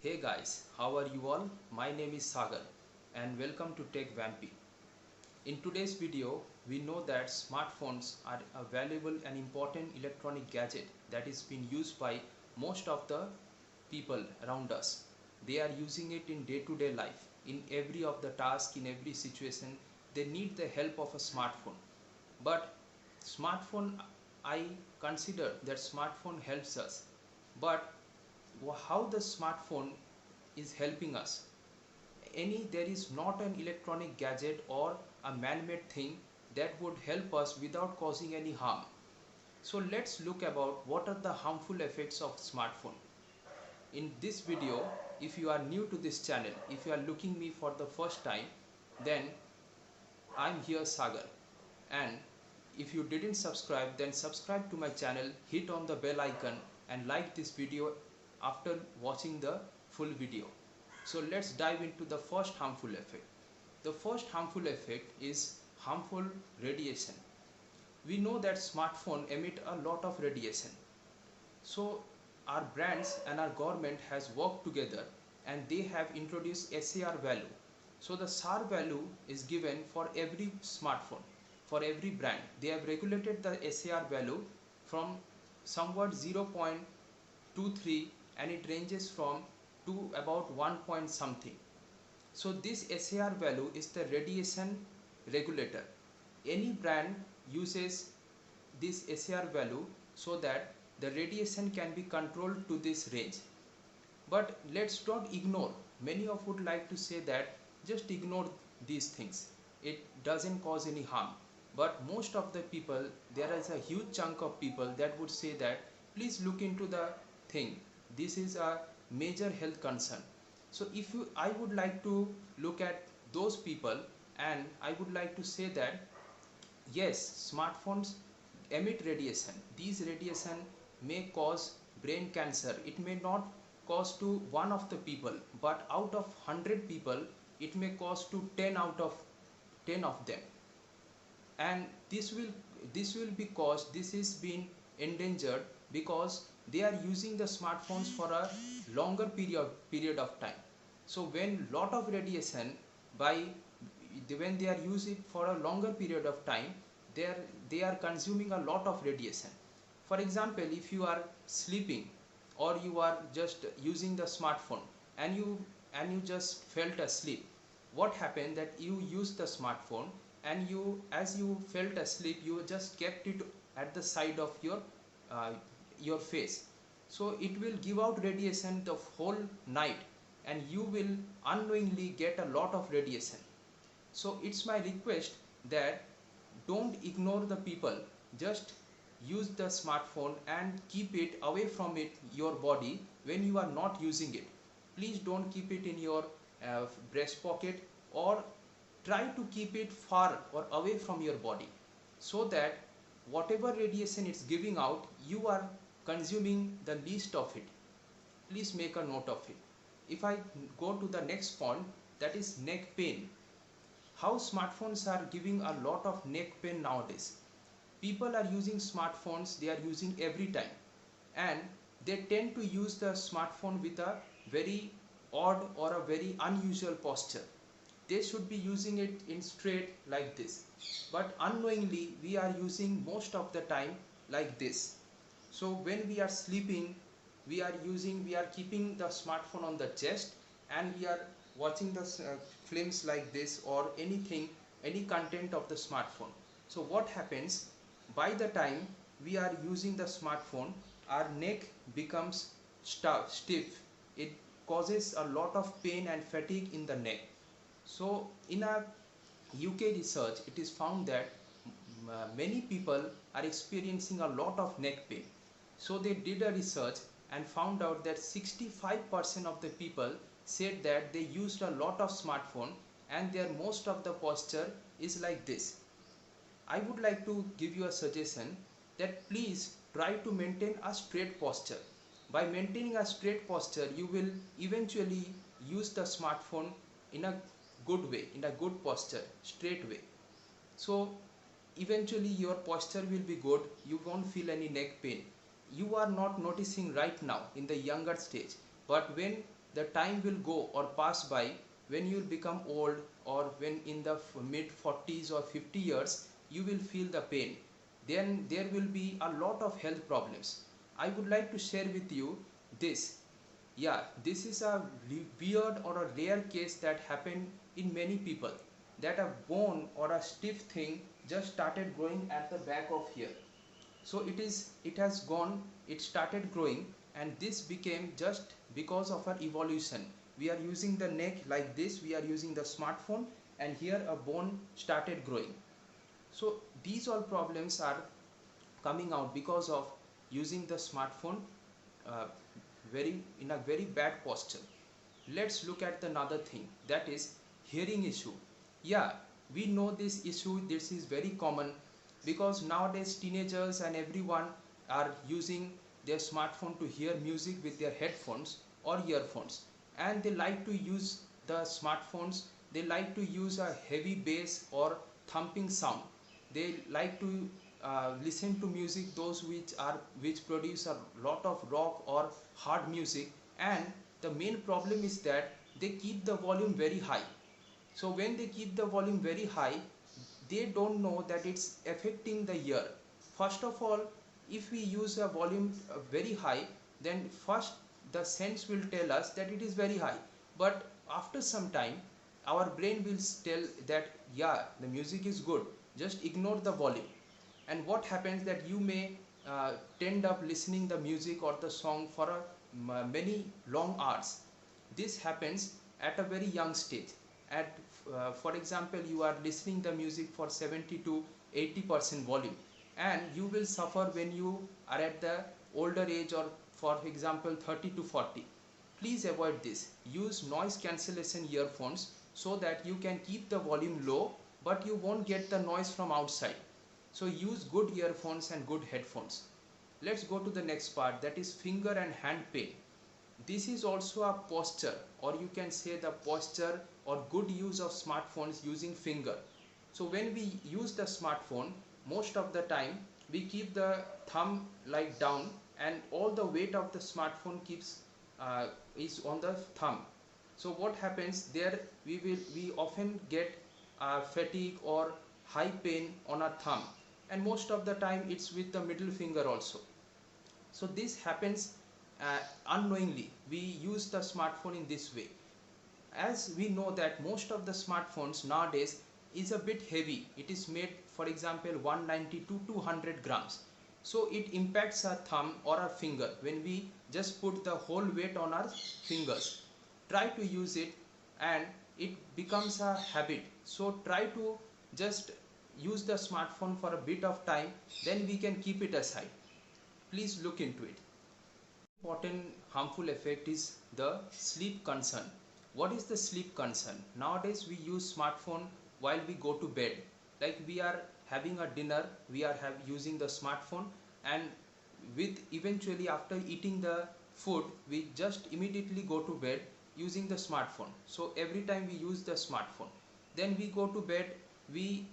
Hey guys, how are you all? My name is Sagar and welcome to Tech Vampy. In today's video, we know that smartphones are a valuable and important electronic gadget that is being used by most of the people around us. They are using it in day-to-day life. In every of the task, in every situation, they need the help of a smartphone. But smartphone, I consider that smartphone helps us. But how the smartphone is helping us? There is not an electronic gadget or a man-made thing that would help us without causing any harm. So let's look about what are the harmful effects of smartphone. In this video, if you are new to this channel, if you are looking me for the first time, then I'm here Sagar, and if you didn't subscribe, then subscribe to my channel, hit on the bell icon and like this video after watching the full video. So let's dive into the first harmful effect. The first harmful effect is harmful radiation. We know that smartphones emit a lot of radiation. So our brands and our government has worked together and they have introduced SAR value. So the SAR value is given for every smartphone, for every brand. They have regulated the SAR value from somewhat 0.23 and it ranges from to about 1 point something. So this SAR value is the radiation regulator. Any brand uses this SAR value so that the radiation can be controlled to this range. But let's not ignore. Many of would like to say that just ignore these things. It doesn't cause any harm. But most of the people, there is a huge chunk of people that would say that please look into the thing. This is a major health concern. So I would like to look at those people and I would like to say that yes, smartphones emit radiation. These radiation may cause brain cancer. It may not cause to one of the people, but out of 100 people, it may cause to 10 out of 10 of them. And this will be caused, this is being endangered because they are using the smartphones for a longer period of time. So when lot of radiation by when they are using it for a longer period of time, they are consuming a lot of radiation. For example, if you are sleeping or you are just using the smartphone and you just felt asleep, what happened that you used the smartphone and as you felt asleep you just kept it at the side of your face. So it will give out radiation the whole night and you will unknowingly get a lot of radiation. So it's my request that don't ignore the people, just use the smartphone and keep it away from your body when you are not using it. Please don't keep it in your breast pocket, or try to keep it far or away from your body so that whatever radiation it's giving out, you are consuming the least of it. Please make a note of it. If I go to the next point, that is neck pain. How smartphones are giving a lot of neck pain nowadays. People are using smartphones, they are using every time, and they tend to use the smartphone with a very odd or a very unusual posture. They should be using it in straight like this, but unknowingly we are using most of the time like this. So when we are sleeping, we are keeping the smartphone on the chest and we are watching the films like this or anything, any content of the smartphone. So what happens, by the time we are using the smartphone, our neck becomes stiff. It causes a lot of pain and fatigue in the neck. So in a UK research, it is found that many people are experiencing a lot of neck pain. So they did a research and found out that 65% of the people said that they used a lot of smartphone and their most of the posture is like this. I would like to give you a suggestion that please try to maintain a straight posture. By maintaining a straight posture, you will eventually use the smartphone in a good way, in a good posture, straight way. So eventually your posture will be good, you won't feel any neck pain. You are not noticing right now in the younger stage, but when the time will go or pass by, when you become old or when in the mid 40s or 50 years, you will feel the pain. Then there will be a lot of health problems. I would like to share with you this. Yeah, this is a weird or a rare case that happened in many people, that a bone or a stiff thing just started growing at the back of here. So it has gone, it started growing, and this became just because of our evolution. We are using the neck like this, we are using the smartphone, and here a bone started growing. So these all problems are coming out because of using the smartphone uh, very in a very bad posture. Let's look at another thing, that is hearing issue. Yeah, we know this issue, this is very common, because nowadays teenagers and everyone are using their smartphone to hear music with their headphones or earphones, and they like to use the smartphones, they like to use a heavy bass or thumping sound. They like to listen to music those which produce a lot of rock or hard music, and the main problem is that they keep the volume very high. So when they keep the volume very high, they don't know that it's affecting the ear. First of all, if we use a volume very high, then first the sense will tell us that it is very high, but after some time our brain will tell that yeah, the music is good, just ignore the volume. And what happens that you may tend up listening the music or the song for many long hours. This happens at a very young stage. At for example, you are listening the music for 70 to 80% volume, and you will suffer when you are at the older age, or for example 30 to 40. Please avoid this. Use noise cancellation earphones so that you can keep the volume low, but you won't get the noise from outside. So use good earphones and good headphones. Let's go to the next part, that is finger and hand pain. This is also a posture, or you can say the posture or good use of smartphones using finger. So when we use the smartphone, most of the time we keep the thumb like down, and all the weight of the smartphone is on the thumb. So what happens there, we often get fatigue or high pain on our thumb, and most of the time it's with the middle finger also. So this happens unknowingly. We use the smartphone in this way. As we know that most of the smartphones nowadays is a bit heavy, it is made for example 190 to 200 grams. So it impacts our thumb or our finger when we just put the whole weight on our fingers. Try to use it, and it becomes a habit. So try to just use the smartphone for a bit of time, then we can keep it aside. Please look into it. Important harmful effect is the sleep concern. What is the sleep concern? Nowadays we use smartphone while we go to bed. Like we are having a dinner, we are using the smartphone, and with eventually after eating the food, we just immediately go to bed using the smartphone. So every time we use the smartphone, then we go to bed. We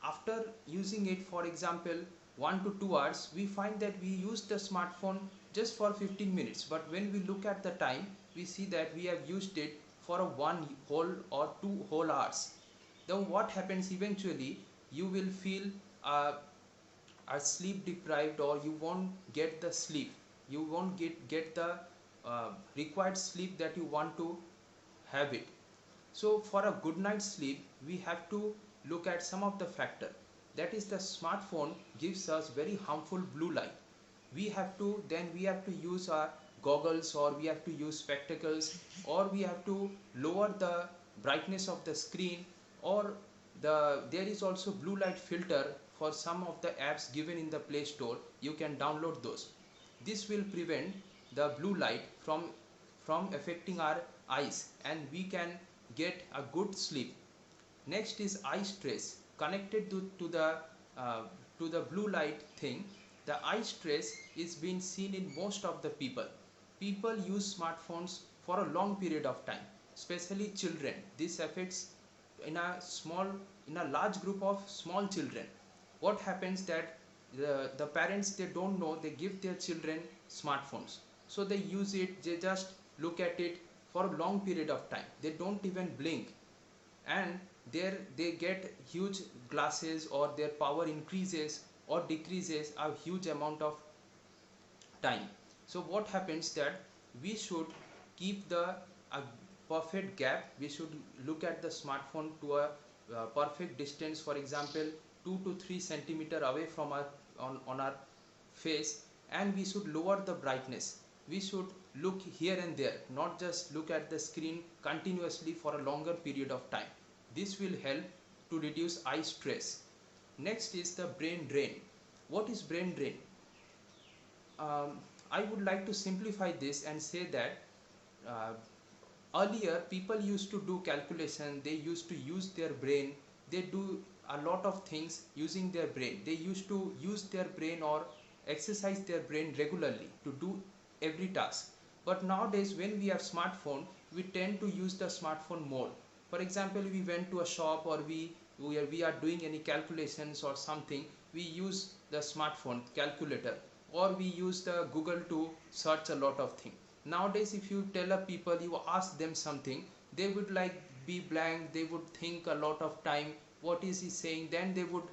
after using it for example 1 to 2 hours, we find that we use the smartphone just for 15 minutes, but when we look at the time, we see that we have used it for a 1 whole or 2 whole hours. Then what happens eventually, you will feel are sleep deprived, or you won't get the sleep, you won't get the required sleep that you want to have it. So for a good night's sleep, we have to look at some of the factor. That is, the smartphone gives us very harmful blue light. We have to use our goggles, or we have to use spectacles, or we have to lower the brightness of the screen, or there is also blue light filter for some of the apps given in the Play Store. You can download those. This will prevent the blue light from affecting our eyes, and we can get a good sleep. Next is eye stress connected to the blue light thing. The eye stress is being seen in most of the people. People use smartphones for a long period of time, especially children. This affects in a large group of small children. What happens that the parents, they don't know, they give their children smartphones, so they use it, they just look at it for a long period of time. They don't even blink, and there they get huge glasses, or their power increases or decreases a huge amount of time. So what happens that we should keep the a perfect gap. We should look at the smartphone to a perfect distance, for example 2 to 3 centimeter away from our on our face, and we should lower the brightness. We should look here and there, not just look at the screen continuously for a longer period of time. This will help to reduce eye stress. Next is the brain drain. What is brain drain? I would like to simplify this and say that uh, earlier people used to do calculation, they used to use their brain, they do a lot of things using their brain. They used to use their brain or exercise their brain regularly to do every task. But nowadays when we have smartphone, we tend to use the smartphone more. For example, we went to a shop, or we are doing any calculations or something, we use the smartphone calculator, or we use the Google to search a lot of things. Nowadays if you tell a people, you ask them something, they would like be blank, they would think a lot of time what is he saying, then they would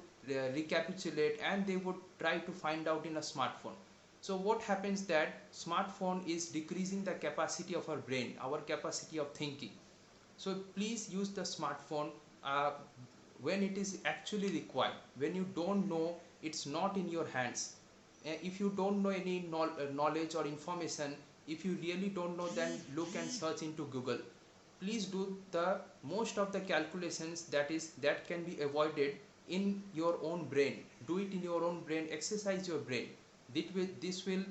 recapitulate, and they would try to find out in a smartphone. So what happens that smartphone is decreasing the capacity of our brain, our capacity of thinking. So please use the smartphone when it is actually required. When you don't know, it's not in your hands. If you don't know any knowledge or information, if you really don't know, then look and search into Google. Please do the most of the calculations that can be avoided in your own brain. Do it in your own brain, exercise your brain. This will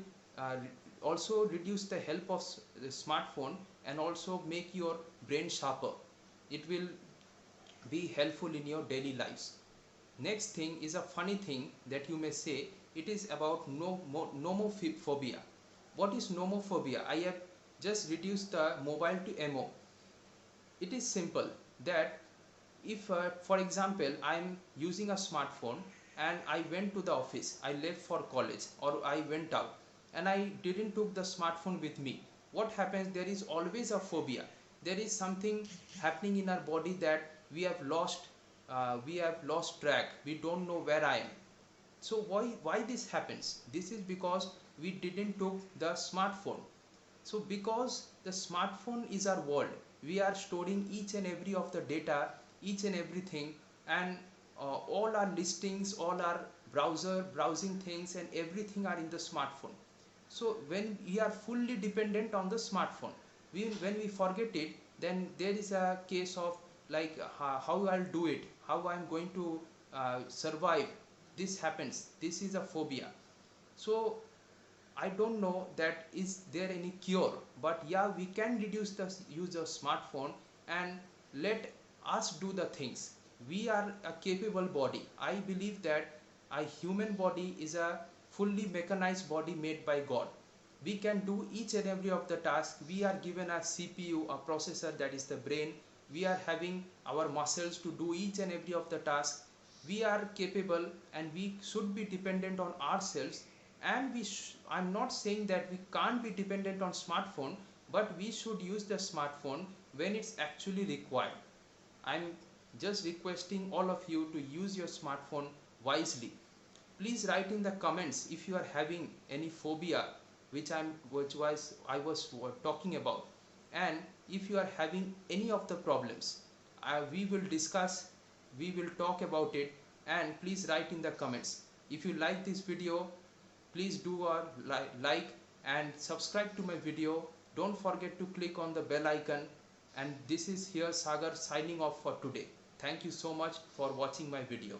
also reduce the help of the smartphone, and also make your brain sharper. It will be helpful in your daily lives. Next thing is a funny thing that you may say. It is about nomophobia. What is nomophobia? I have just reduced the mobile to MO. It is simple that if for example I am using a smartphone, and I went to the office, I left for college, or I went out and I didn't took the smartphone with me, what happens? There is always a phobia. There is something happening in our body that we have lost track. We don't know where I am. So why this happens? This is because we didn't took the smartphone. So because the smartphone is our world, we are storing each and every of the data, each and everything, and all our listings, all our browsing things, and everything are in the smartphone. So when we are fully dependent on the smartphone, when we forget it, then there is a case of like how I'll do it, how I'm going to survive. This happens. This is a phobia. So I don't know that is there any cure, but yeah, we can reduce the use of smartphone and let us do the things. We are a capable body. I believe that a human body is a fully mechanized body made by God. We can do each and every of the tasks. We are given a CPU, a processor, that is the brain. We are having our muscles to do each and every of the tasks. We are capable, and we should be dependent on ourselves. And I'm not saying that we can't be dependent on smartphone, but we should use the smartphone when it's actually required. I'm just requesting all of you to use your smartphone wisely. Please write in the comments if you are having any phobia which I was talking about, and if you are having any of the problems, we will discuss, we will talk about it, and please write in the comments. If you like this video, please do a like and subscribe to my video. Don't forget to click on the bell icon. And this is here Sagar signing off for today. Thank you so much for watching my video.